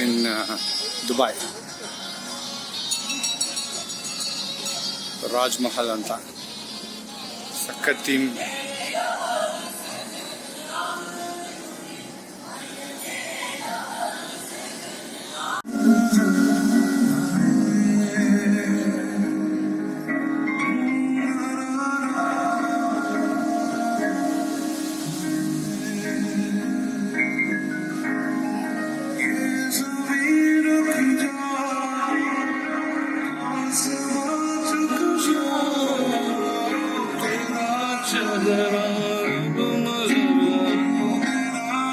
in Dubai. Raj Mahal ಅಂತ ಸಖತ್ theme.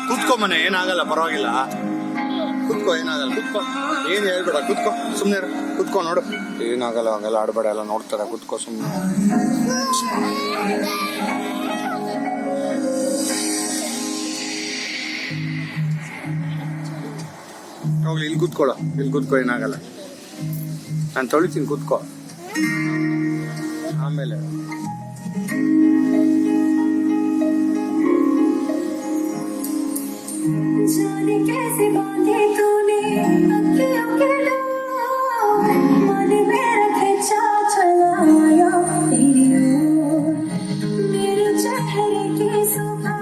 ಕುತ್ಕೊ ಮನೆ, ಏನಾಗಲ್ಲ, ಪರವಾಗಿಲ್ಲ. ಕುತ್ಕೋ, ಏನಾಗಲ್ಲ, ಕುತ್ಕೋ, ಏನು ಹೇಳ್ಬೇಡ, ಕುತ್ಕೋ, ಸುಮ್ಮನೆ ಕುತ್ಕೋ, ನೋಡು, ಏನಾಗಲ್ಲ, ಹಂಗೆಲ್ಲ ಆಡಬೇಡ, ಎಲ್ಲ ನೋಡ್ತಾರೆ, ಕುತ್ಕೋ ಸುಮ್ಮನೆ. ಹೋಗ್ಲಿ, ಇಲ್ಲಿ ಕುತ್ಕೊಳ್ಳೋ, ಇಲ್ಲಿ ಕುತ್ಕೋ, ಏನಾಗಲ್ಲ, ನಾನು ತೊಳಿತೀನಿ, ಕುತ್ಕೋ. ಆಮೇಲೆ जाने कैसे बांधे तूने अखियों के डोर, मन में रखे चलाया तेरी ओर, मेरे चेहरे की सुबह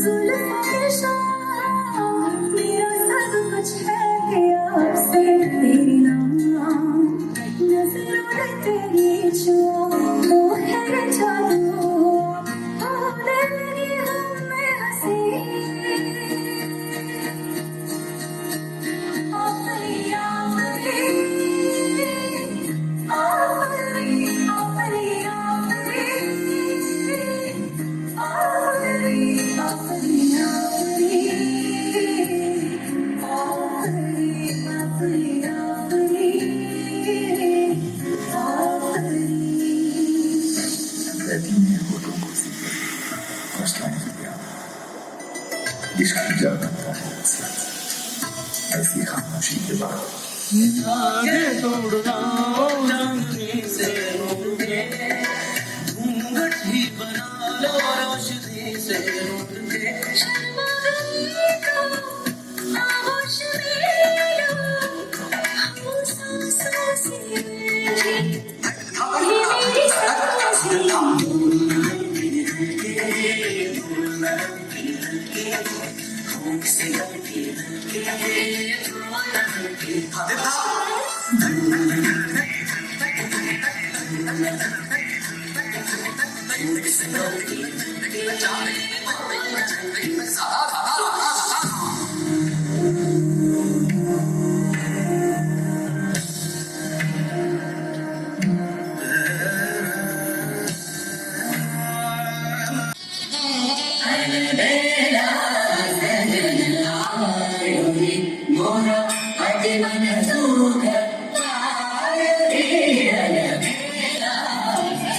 जुल्फों के शाम, मेरा सब कुछ है प्यार से तेरी नाम, नजरों ने तेरी छुआ तो है जादू, होने लगी हम में हंसी. इसकी क्या करता है ऐसी खामोशी के बाद आगे तोड़ना चांदनी से मुझे घूंघट ही बना लो रोशनी से मुझे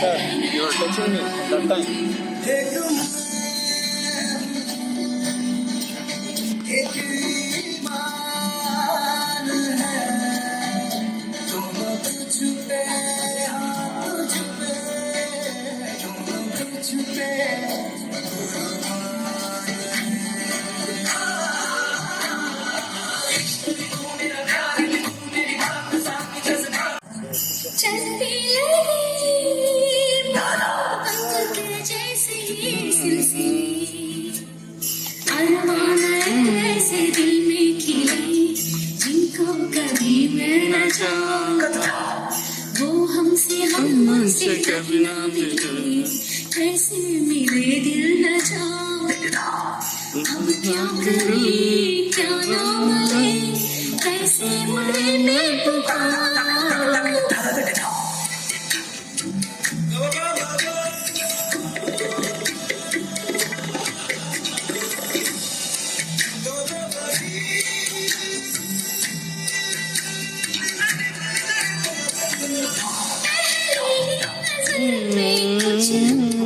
Sir, you are touching me that time. ऐसे दिल में खिले जिनको कभी मिल न वो हमसे कभी ना मिले, कैसे मिले दिल न हम क्या करें क्या ना मिले, कैसे मिले मैं पुकार.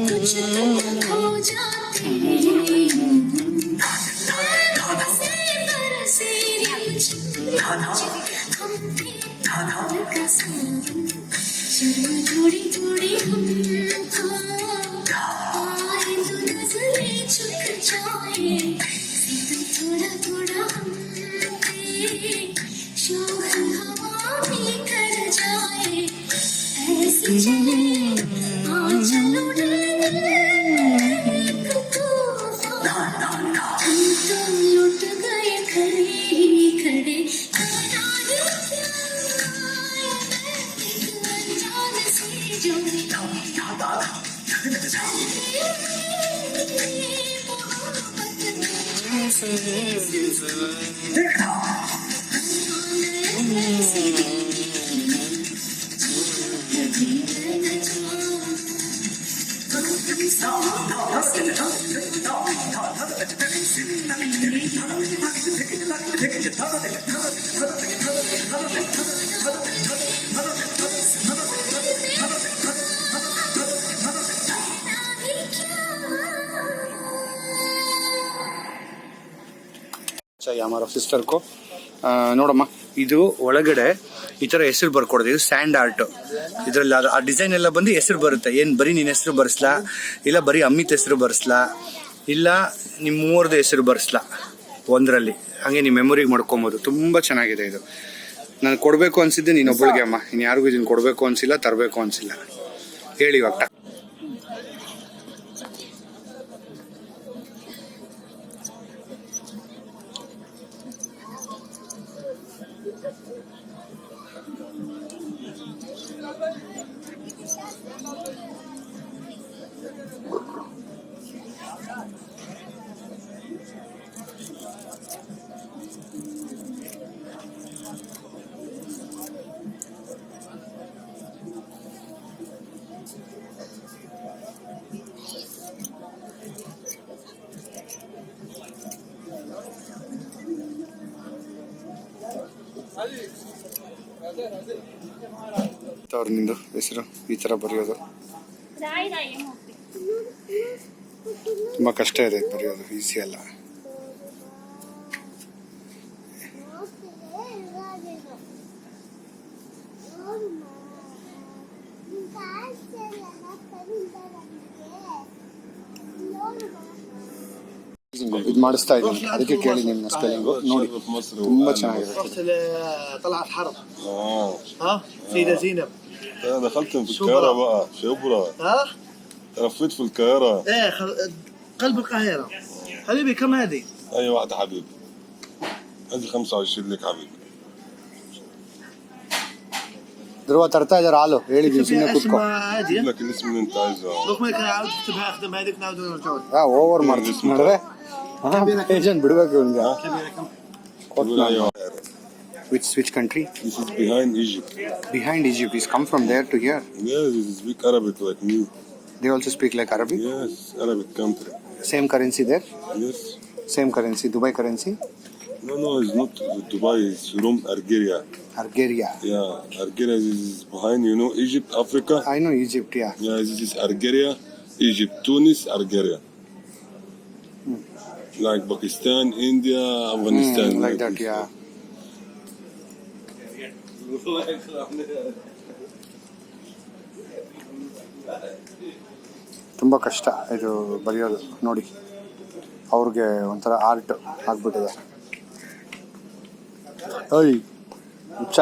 कुछ हो जाते थोड़ी थोड़ी हमको आए तो नजरें छुप जाए, थोड़ा थोड़ा हम शौक हवा में कर जाए ऐसे चले आंचल उड़े एक तूफान हम तो लुट गए खड़े ही खड़े पता नहीं क्या एक अनजान से जो ಹಮಾರ ಸಿಸ್ಟರ್ ಕೋ ನೋಡಮ್ಮ, ಇದು ಒಳಗಡೆ ಈ ಥರ ಹೆಸರು ಬರ್ಕೊಡೋದು. ಇದು ಸ್ಯಾಂಡ್ ಆರ್ಟ್. ಇದರಲ್ಲಿ ಆ ಡಿಸೈನ್ ಎಲ್ಲ ಬಂದು ಹೆಸರು ಬರುತ್ತೆ. ಏನು ಬರೀ ನಿನ್ನ ಹೆಸರು ಬರ್ಸ್ಲಾ, ಇಲ್ಲ ಬರೀ ಅಮಿತ್ ಹೆಸರು ಬರ್ಸ್ಲಾ, ಇಲ್ಲ ನಿಮ್ಮ ಮೂವರದು ಹೆಸರು ಬರ್ಸ್ಲಾ ಒಂದರಲ್ಲಿ. ಹಾಗೆ ನೀವು ಮೆಮೊರಿಗೆ ಮಾಡ್ಕೊಬೋದು. ತುಂಬ ಚೆನ್ನಾಗಿದೆ ಇದು. ನಾನು ಕೊಡಬೇಕು ಅನಿಸಿದ್ದೆ ನೀನೊಬ್ಬಳಿಗೆ ಅಮ್ಮ. ಇನ್ನು ಯಾರಿಗೂ ಇದನ್ನು ಕೊಡಬೇಕು ಅನಿಸಿಲ್ಲ, ತರಬೇಕು ಅನಿಸಿಲ್ಲ. ಹೇಳಿ ಇವಾಗ. ಅವ್ರ ನಿಂದು ಹೆಸರು ಈ ಥರ ಬರೆಯೋದು ತುಂಬ ಕಷ್ಟ ಇದೆ ಬರೆಯೋದು, ಈಸಿ ಅಲ್ಲ. ಇದು ಮಾಡಿಸ್ತಾ ಇದ್ದೀನಿ, ಅದಕ್ಕೆ ಕೇಳಿ ನಿಮ್ಮ ಸ್ಪೆಲ್ಲಿಂಗು ನೋಡಿ. ತುಂಬಾ ಚೆನ್ನಾಗಿದೆ. طلعت حرب ها سيدة زينب انا دخلت في القاهرة بقى شبرا ها لفيت في القاهرة ايه قلب القاهرة حبيبي. كم هذه؟ اي واحدة حبيبي، هذه 25 لك حبيبي. ಧ್ರುವ ترتا ಇದ್ದಾರೆ ಹಾಲು ಹೇಳಿದ್ದೀನಿ, ಸುಮ್ಮನೆ ಕೂತ್ಕೋ. عادي اجيب لك الاسم اللي انت عايزه. رقمك انا عاوز اكتبها اخدم هذيك نعود نرجعوا. ಓವರ್ ಮಾಡ್ತೀವಿ ನೋಡ್ರೆ. ಪೇಷಂಟ್ ಬಿಡ್ಬೇಕು ಇವ್ನಿಗೆ. Which country? This is behind Egypt. Behind Egypt. He's come from there to here. Yes, they speak Arabic like me. They also speak like Arabic. Yes, Arabic country. Same currency there. Yes. Same currency. Dubai currency. No, it's not Dubai. It's from Algeria. Algeria. Yeah, Algeria is behind. You know Egypt, Africa. I know Egypt. Yeah. Yeah, this is Algeria, Egypt, Tunis, Algeria. Like Pakistan, India, Afghanistan. Like that. this. Yeah. ತುಂಬ ಕಷ್ಟ ಇದು ಬರೆಯೋದು ನೋಡಿ. ಅವ್ರಿಗೆ ಒಂಥರ art ಆಗ್ಬಿಟ್ಟಿದೆ. ಓಯ್ ಹುಚ್ಚ,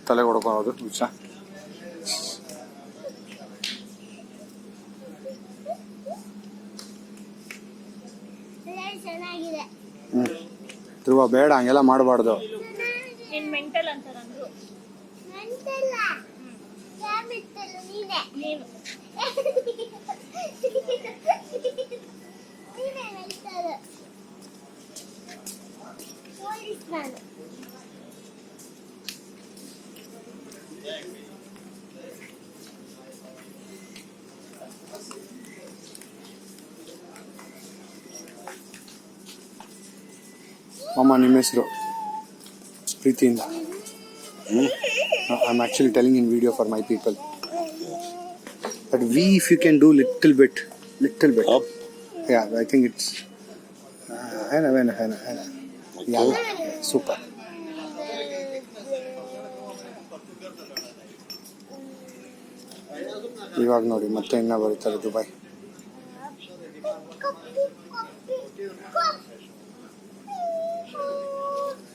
ತಲೆ ಹೊಡ್ಕೊಳ್ಳೋದು ಹುಚ್ಚ. ಧ್ರುವ ಬೇಡ, ಹಂಗೆಲ್ಲ ಮಾಡಬಾರ್ದು. ಮೆಂಟಲ್ ಅಂತ ನಂದು ನೀನು ಅಮ್ಮ ನಿಮ್ಮ ಹೆಸರು ಪ್ರೀತಿಯಿಂದ. I'm actually telling in video for my people. But if you can do little bit. Up. Yeah, I think it's. Hana. Yeah, super. ಇವಾಗ ನೋಡಿ ಮತ್ತೆ ಇನ್ನ ಬರೀತಾರೆ ದುಬೈ.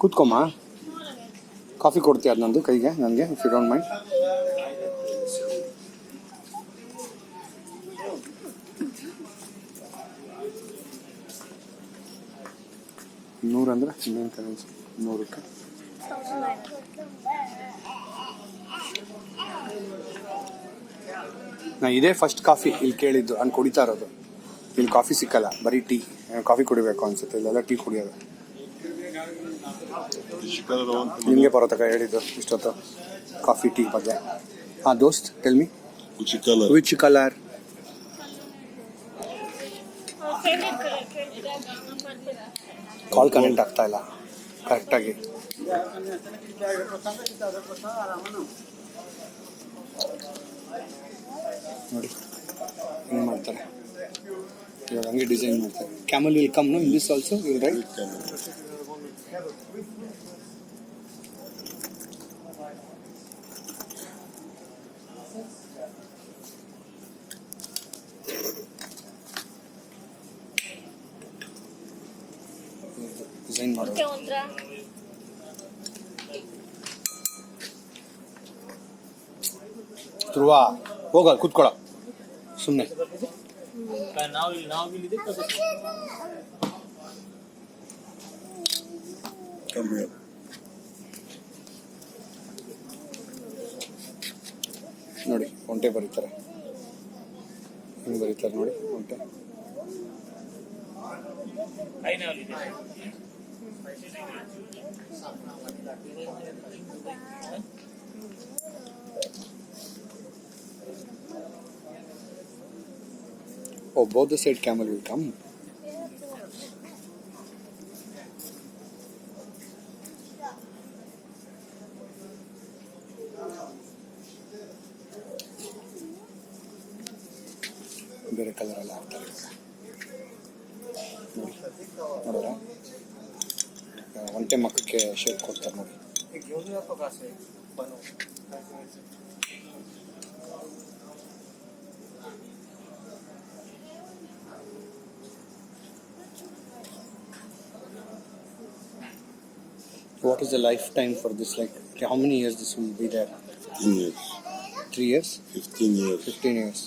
ಕೂತ್ಕೊಮ್ಮ. ಕಾಫಿ ಕೊಡ್ತೀಯ ಅದು ನಂದು ಕೈಗೆ ನನಗೆ, ಇಫ್ ಯು ಡೋಂಟ್ ಮೈಂಡ್. ನೂರಂದ್ರೆ ಇನ್ನೇನು ಕರೆನ್ಸಿ 100ಕ್ಕೆ. ನಾ ಇದೇ ಫಸ್ಟ್ ಕಾಫಿ ಇಲ್ಲಿ ಕೇಳಿದ್ದು ನಾನು ಕುಡಿತಾ ಇರೋದು. ಇಲ್ಲಿ ಕಾಫಿ ಸಿಕ್ಕಲ್ಲ, ಬರೀ ಟೀ. ಕಾಫಿ ಕುಡಿಬೇಕು ಅನ್ಸುತ್ತೆ, ಇಲ್ಲೆಲ್ಲ ಟೀ ಕುಡಿಯೋದು. ನಿಮಗೆ ಬರೋತಕ ಹೇಳಿದ್ದು ಇಷ್ಟೊತ್ತು ಕಾಫಿ ಟೀ ಬಗ್ಗೆ. ಹಾಂ ದೋಸ್ತ್, tell me Which color? Which colour? Call connect ಆಗ್ತಾ ಇಲ್ಲ ಕರೆಕ್ಟಾಗಿ. ನೋಡಿ ಏನು ಮಾಡ್ತಾರೆ ಇವಾಗ, ಹಂಗೆ ಡಿಸೈನ್ ಮಾಡ್ತಾರೆ. Camel will come no in this also, will write. Design ಮಾಡೋದು. ಒಂಥರ ಧ್ರುವ ಹೋಗ ಕೂತ್ಕೊಳ್ಳೋ ಸುಮ್ಮನೆ. Come here. ನೋಡಿ ಒಂಟೆ ಬರೀತಾರೆ, ಹಿಂಗೆ ಬರೀತಾರೆ ನೋಡಿ ಒಂಟೆ. Oh, both the side camel will come. ಬೇರೆ ಕಲರ್ ಎಲ್ಲ ಹಾಕ್ತಾರೆ ನೋಡಿ, ನೋಡೋಣ. ಒಂಟೆ ಮಕ್ಕಕ್ಕೆ ಶೇಪ್ ಕೊಡ್ತಾರೆ ನೋಡಿ. What is the lifetime for this? Like, how many years this will be there? 15 years. 3 years? 15 years. 15 years.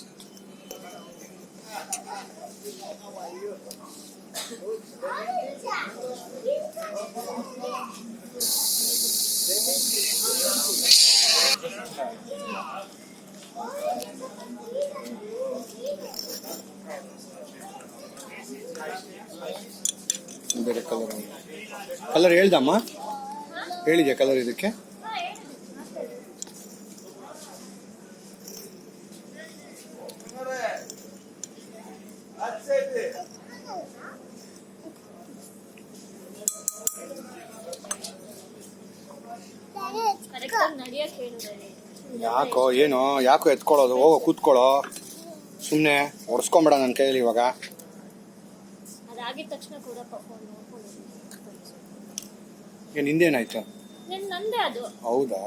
ಬೇರೆ ಕಲರ್ ಹೇಳ್ದಮ್ಮ, ಹೇಳಿದ್ಯಾ ಕಲರ್ ಇದಕ್ಕೆ? ನಡಿಯಕ್ಕೆ ಹೇಳಿದ್ರೆ ಯಾಕೋ ಎತ್ಕೊಳ್ಳೋದು? ಹೋಗೋ ಕೂತ್ಕೊಳ್ಳೋ ಸುಮ್ಮನೆ, ಹೊಡ್ಸ್ಕೊಂಬೇಡ ನನ್ನ ಕೈಯಲ್ಲಿ ಇವಾಗ. ಅದಾಗಿದ ತಕ್ಷಣ ಕೊಡಪ್ಪ ಫೋನ್ ನೋಡ್ಕೊಂಡು. ನಿಂದೇನಾಯ್ತು? ನಂದೇ ಅದು. ಹೌದಾ?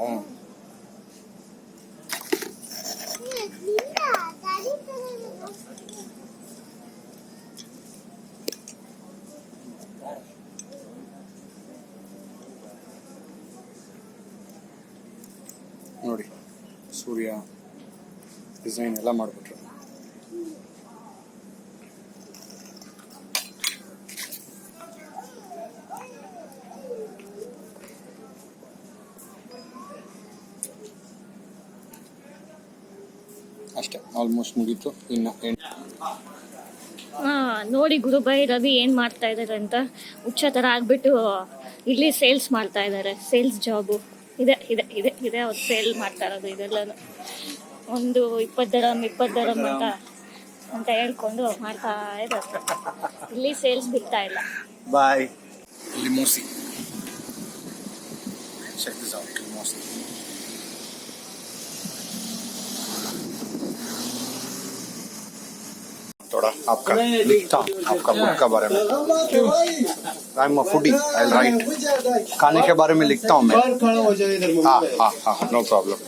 ನೋಡಿ ಸೂರ್ಯ ಡಿಸೈನ್ ಎಲ್ಲ ಮಾಡಿಬಿಟ್ರು. ಅಷ್ಟೇ, ಆಲ್ಮೋಸ್ಟ್ ಮುಗೀತು. ಇನ್ನು ನೋಡಿ ಗುರುಬಾಯಿ ರವಿ ಏನು ಮಾಡ್ತಾ ಇದ್ದಾರೆ ಅಂತ. ಹುಚ್ಚ ಥರ ಆಗ್ಬಿಟ್ಟು ಇಲ್ಲಿ ಸೇಲ್ಸ್ ಮಾಡ್ತಾ ಇದ್ದಾರೆ. ಸೇಲ್ಸ್ ಜಾಬು ಇದೆ ಅವ್ರು ಸೇಲ್ ಮಾಡ್ತಾ ಇರೋದು. ಇದೆಲ್ಲನೂ ಒಂದು 20 ದರಂ ಅಂತ ಹೇಳ್ಕೊಂಡು ಮಾಡ್ತಾ ಇದ್ದಾರೆ. ಇಲ್ಲಿ ಸೇಲ್ಸ್ ಬಿಡ್ತಾ ಇಲ್ಲ. ಬಾಯ್. ಲಿಮೋಸಿ, ಚೆಕ್ ದಿಸ್ ಔಟ್. ಲಿಮೋಸಿ थोड़ा आपका लिखता हूँ आपका बुक के बारे में. I am a foodie, I will write. खाने के बारे में लिखता हूँ मैं. हाँ, no problem.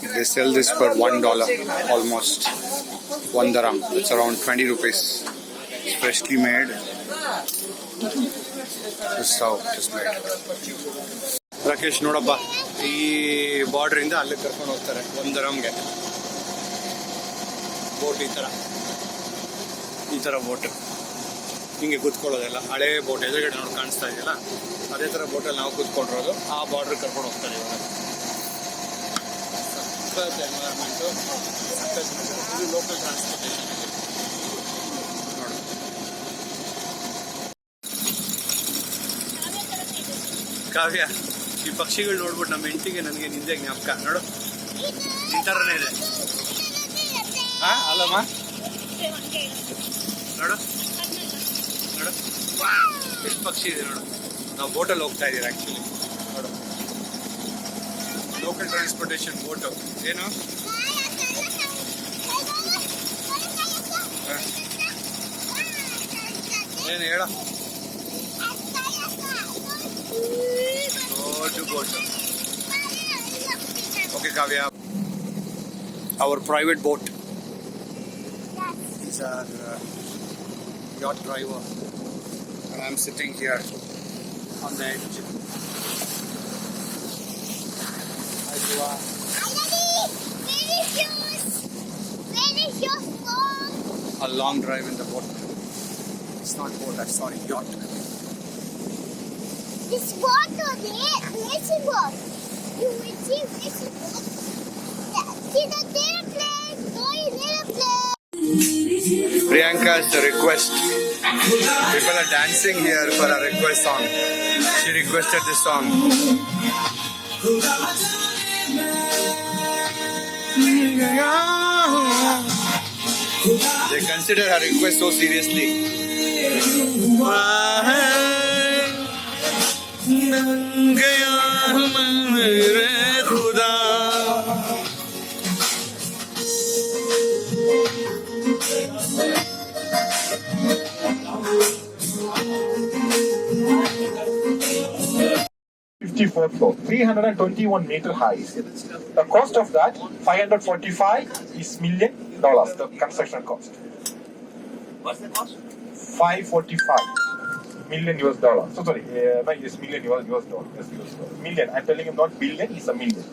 They sell this for $1 almost. 1 dirham. It's around 20 rupees. It's freshly made. This is how it is made. Rakesh ನೋಡಪ್ಪ, ಈ ಬಾರ್ಡರ್ ಇಂದ ಅಲ್ಲಿ ಕರ್ಕೊಂಡು ಹೋಗ್ತಾರೆ 1 dirhamಗೆ. ಬೋಟ್ ಈ ತರ ಬೋಟ್ ಹಿಂಗೆ ಕೂತ್ಕೊಳ್ಳೋದೆಲ್ಲ ಹಳೆ ಬೋಟ್ ಎದುರುಗಡೆ ನೋಡಿ ಕಾಣಿಸ್ತಾ ಇದೆಯಲ್ಲ, ಅದೇ ತರ ಬೋಟಲ್ಲಿ ನಾವು ಕೂತ್ಕೊಂಡಿರೋದು. ಆ ಬಾರ್ಡರ್ ಕರ್ಕೊಂಡು ಹೋಗ್ತಾರೆ ಇವಾಗ. ಸಖತ್ ಎನ್ವೈರನ್ಮೆಂಟು, ಸಖತ್ ಇದು ಲೋಕಲ್ ಟ್ರಾನ್ಸ್ಪೋರ್ಟೇಷನ್ ನೋಡಿ. ಕಾವ್ಯ, ಈ ಪಕ್ಷಿಗಳು ನೋಡ್ಬಿಟ್ಟು ನಮ್ಮ ಹೆಂಡತಿಗೆ ನನಗೆ ನಿಂದೆ ಜ್ಞಾಪಕ ನೋಡು, ಈ ಥರನೇ ಇದೆ. ಅಲ್ಲಮ್ಮ ನೋಡು ನೋಡು, ಎಷ್ಟು ಪಕ್ಷಿ ಇದೆ ನೋಡು. ನಾವು ಬೋಟಲ್ಲಿ ಹೋಗ್ತಾ ಇದ್ದೀವಿ ಆ್ಯಕ್ಚುಲಿ ನೋಡು. Local transportation boat. ಏನು ಏನು ಹೇಳ, ದೊಡ್ಡ boat. Okay Kavya, our private boat. These are yacht driver, and I'm sitting here on the edge. Hi, Dua. A long drive in the boat. It's not boat, I'm sorry, yacht. This water there, racing boat. You will see racing boat. See the airplane, going airplane. Priyanka's request. People are dancing here for a request song. She requested this song. They consider her request so seriously. Fourth floor, 321-meter high. The cost of that, $545 is $1 million, the construction cost. What's the cost? $545 million US dollar. So sorry, no, it's million US dollar. Yes, US dollar. Million. I'm telling you, not billion. It's a million.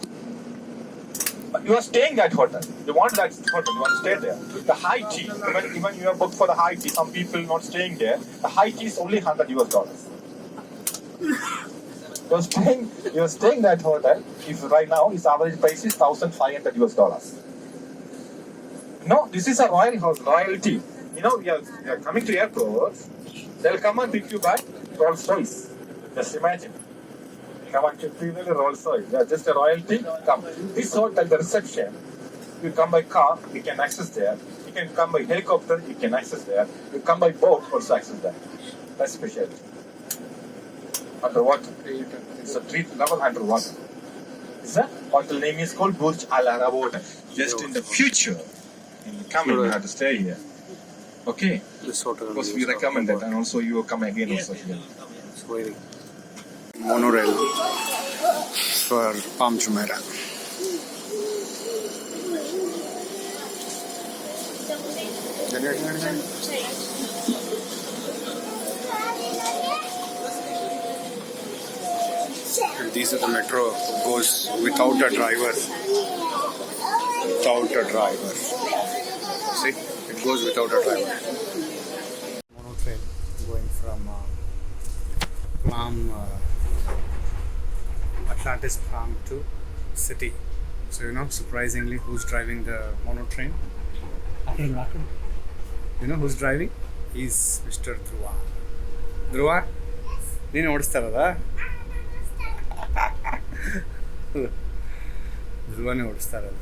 But you are staying that hotel. You want that hotel. You want to stay there. The high tea. Even you are booked for the high tea. Some people not staying there. The high tea is only $100 US. You're staying that hotel. If right now its average price is $1,500 US. No, this is a royal house, royalty. You know, we are coming to airport. They'll come and pick you by Rolls Royce. Just imagine. Come and pick you by Rolls Royce. Yeah, just a royalty. Come. This hotel, the reception. You come by car, you can access there. You can come by helicopter, you can access there. You come by boat, also access there. That's specialty. Underwater. It's a 3 level underwater. Is that hotel name is called Burj Al Arab Hotel. Just in the future, you come and you have to stay here. Okay. This hotel. Because we recommend it, and also you will come again also here. It's waiting. Monorail for Palm Jumeirah. And these are the metro, goes without a driver. Without a driver. See, it goes without a driver. Mono train going from Atlantis Palm to city. So you know, surprisingly, who's driving the mono train? You know who's driving? He's Mr. Dhruva. Dhruva? ನೀನು ಓಡಿಸ್ತಾ ಇರೋದಾ? ಧ್ರುವನೇ ಓಡಿಸ್ತಾ ಇರೋದು.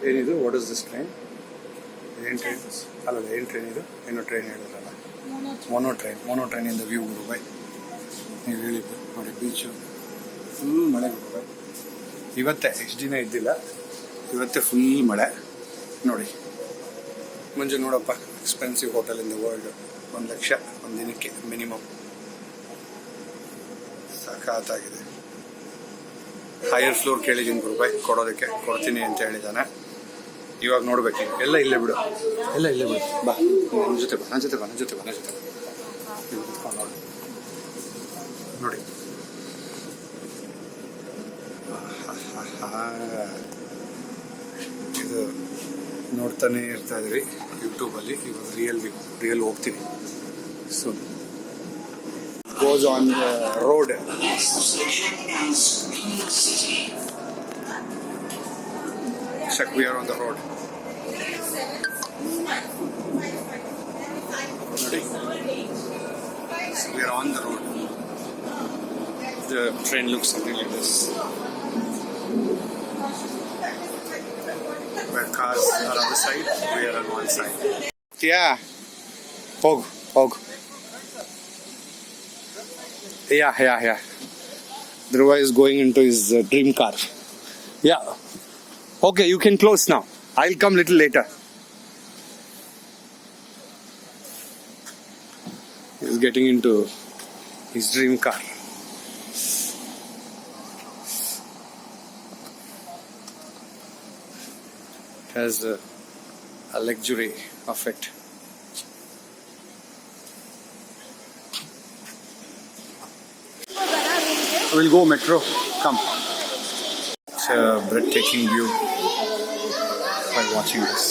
ಏನಿದು? What is this train? ಏನು train? ಅಲ್ಲ, ಏನು train ಇದು? ಏನೋ ಟ್ರೈನ್ ಹೇಳಿದ್ರಲ್ಲ, ಮೊನೋ ಟ್ರೈನಿಂದ ವ್ಯೂ ಗುರುಬಾಯ್. ನೀವು ಹೇಳಿದ್ದು ನೋಡಿ, ಬೀಚು ಫುಲ್ ಮಳೆ ಗುರುಬಾಯ್. ಇವತ್ತೇ ಎಷ್ಟು ದಿನ ಇದ್ದಿಲ್ಲ, ಇವತ್ತೇ ಫುಲ್ ಮಳೆ ನೋಡಿ. ಮುಂಚೆ ನೋಡಪ್ಪ, expensive hotel in the world, 1 lakh ಒಂದು ದಿನಕ್ಕೆ ಮಿನಿಮಮ್. ಸಖತ್ತಾಗಿದೆ. ಹೈಯರ್ ಫ್ಲೋರ್ ಕೇಳಿದ್ದೀನಿ ಗುರುಬಾಯ್, ಕೊಡ್ತೀನಿ ಅಂತ ಹೇಳಿದ್ದಾನೆ. ಇವಾಗ ನೋಡ್ಬೇಕು, ಎಲ್ಲ ಇಲ್ಲೇ ಬಿಡು, ಎಲ್ಲ ಇಲ್ಲೇ ಬಿಡು. ಬಾ ನನ್ನ ಜೊತೆ ಬಾ, ನನ್ನ ಜೊತೆ ಕುತ್ಕೊಂಡು ನೋಡಿ. ಇದು ನೋಡ್ತಾನೆ ಇರ್ತಾ ಇದ್ರಿ ಯೂಟ್ಯೂಬಲ್ಲಿ. ಇವಾಗ ರಿಯಲ್ ಹೋಗ್ತೀನಿ. So goes on the road. Check, we are on the road. Ready? So we are on the road. The train looks something like this. Where cars are on the side, we are on one side. Yeah. Hog. Yeah. Dhruva is going into his dream car. Yeah. Okay, you can close now. I'll come little later. He's getting into his dream car. It has a luxury of it. We'll go metro. Come. It's a breathtaking view by watching this.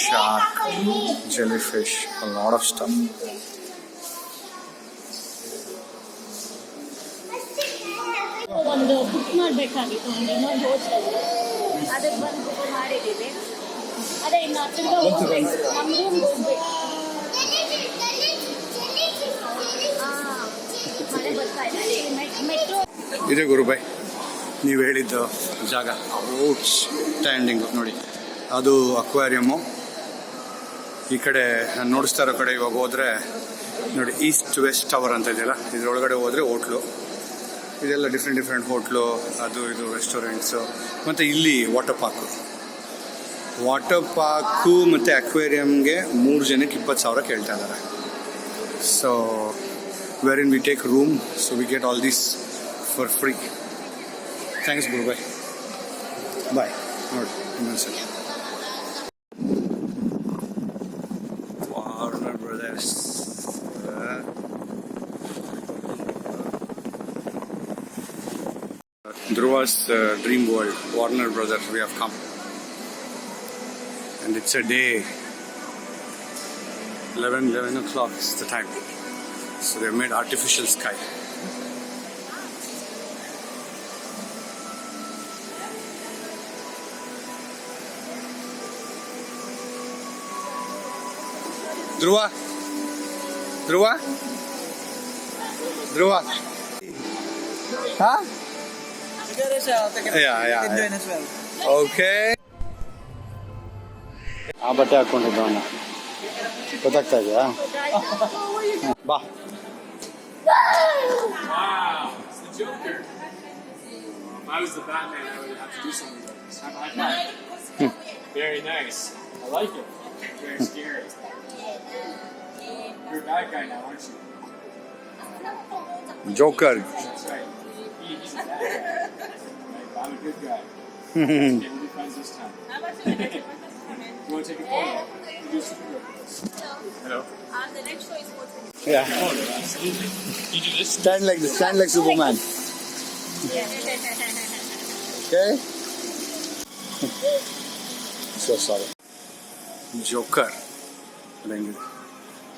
Shark, jellyfish, a lot of stuff. ಒಂದು book ಮಾಡಬೇಕಾಗಿತ್ತು, ಒಂದು ಇನ್ನೊಂದು hotel, ಅದಕ್ಕೆ ಬಂದು book ಮಾಡಿದ್ದೀವಿ. ಅದೇ ಇನ್ನು ಹತ್ತಿರ ಹೋಗ್ಬೇಕು, ನಮ್ಮ ರೂಮ್ಗೆ ಹೋಗ್ಬೇಕು. ಮಳೆ ಬರ್ತಾ ಇದೆ. ಮೆಟ್ರೋ ಇದೆ ಗುರುಬಾಯ್, ನೀವು ಹೇಳಿದ್ದು ಜಾಗ. ಔಟ್ ಸ್ಟ್ಯಾಂಡಿಂಗು ನೋಡಿ, ಅದು ಅಕ್ವೇರಿಯಮ್ಮು. ಈ ಕಡೆ ನಾನು ನೋಡಿಸ್ತಾ ಇರೋ ಕಡೆ ಇವಾಗ ಹೋದರೆ ನೋಡಿ, ಈಸ್ಟ್ ವೆಸ್ಟ್ ಟವರ್ ಅಂತ ಇದೆಯಲ್ಲ, ಇದರೊಳಗಡೆ ಹೋದರೆ ಹೋಟ್ಲು. ಇದೆಲ್ಲ ಡಿಫ್ರೆಂಟ್ ಹೋಟ್ಲು, ಅದು ಇದು ರೆಸ್ಟೋರೆಂಟ್ಸು. ಮತ್ತು ಇಲ್ಲಿ ವಾಟರ್ ಪಾರ್ಕು ಮತ್ತು ಅಕ್ವೇರಿಯಮ್ಗೆ 3 ಜನಕ್ಕೆ 20,000 ಕೇಳ್ತಾ ಇದ್ದಾರೆ. So wherein we take room, so we get all these for free. Thanks Gurubai. Bye. Nodi innondsali Warner Brothers. Dhruva's dream world, Warner Brothers. We have come, and it's a day 11 o'clock is the time. So they made artificial sky. Dhruva. Huh? Yeah. Okay. ಆ ಬಟ್ಟೆ ಹಾಕೊಂಡಿದ್ದ ಅವನು, ಗೊತ್ತಾಗ್ತಾ ಇದೆಯಾ? ಬಾ. Wow, it's the Joker. If I was the Batman, I would have to do something like this. Have a high five. Very nice. I like it. Very scary. You're a bad guy now, aren't you? Joker. That's right. He's a bad guy. Right, I'm a good guy. Get good friends this time. You want to take a photo? You do super good. Hello. The next show is Yeah. Absolutely. You do this. Stand like this. Stand like Superman. Okay. So sorry. Joker.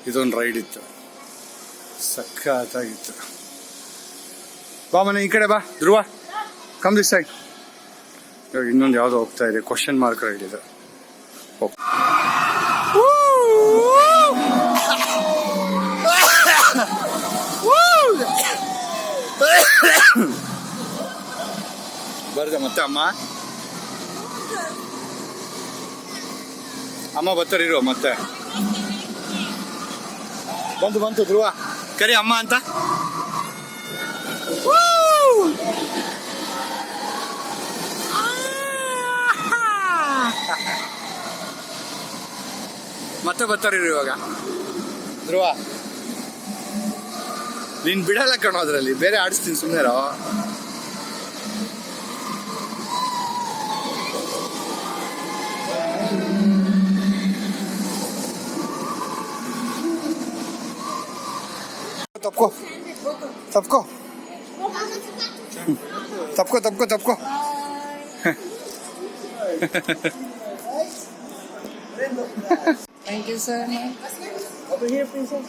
ಇದೊಂದು ride ಇತ್ತು, ಸಖತ್ತಾಗಿತ್ತು. ಬಾ ಮನೆ ಈ ಕಡೆ ಬಾ. ಧ್ರುವ, come this side. ಇನ್ನೊಂದು ಯಾವುದೋ ಹೋಗ್ತಾ ಇದೆ, ಕ್ವಶನ್ ಮಾರ್ಕ್ ರೈಡ್ ಇದೆ. ಬರ್ದೆ ಮತ್ತೆ ಅಮ್ಮ ಬರ್ತಾರಿರೋ ಮತ್ತೆ. ಬಂತು ಧ್ರುವ, ಕರಿ ಅಮ್ಮ ಅಂತ. ಮತ್ತೆ ಬರ್ತಾರಿರೋ ಇವಾಗ ಧ್ರುವ. ನೀನ್ ಬಿಡಲ್ಲ ಕಣೋ ಅದ್ರಲ್ಲಿ, ಬೇರೆ ಆಡಿಸ್ತೀನಿ ಸುಮ್ಮನೆ. ತಪ್ಕೋ ತಪ್ಕೋ ತಪ್ಕೋ ತಪ್ಕೋ ತಪ್ಕೋ. Thank you, sir. Over here, princess.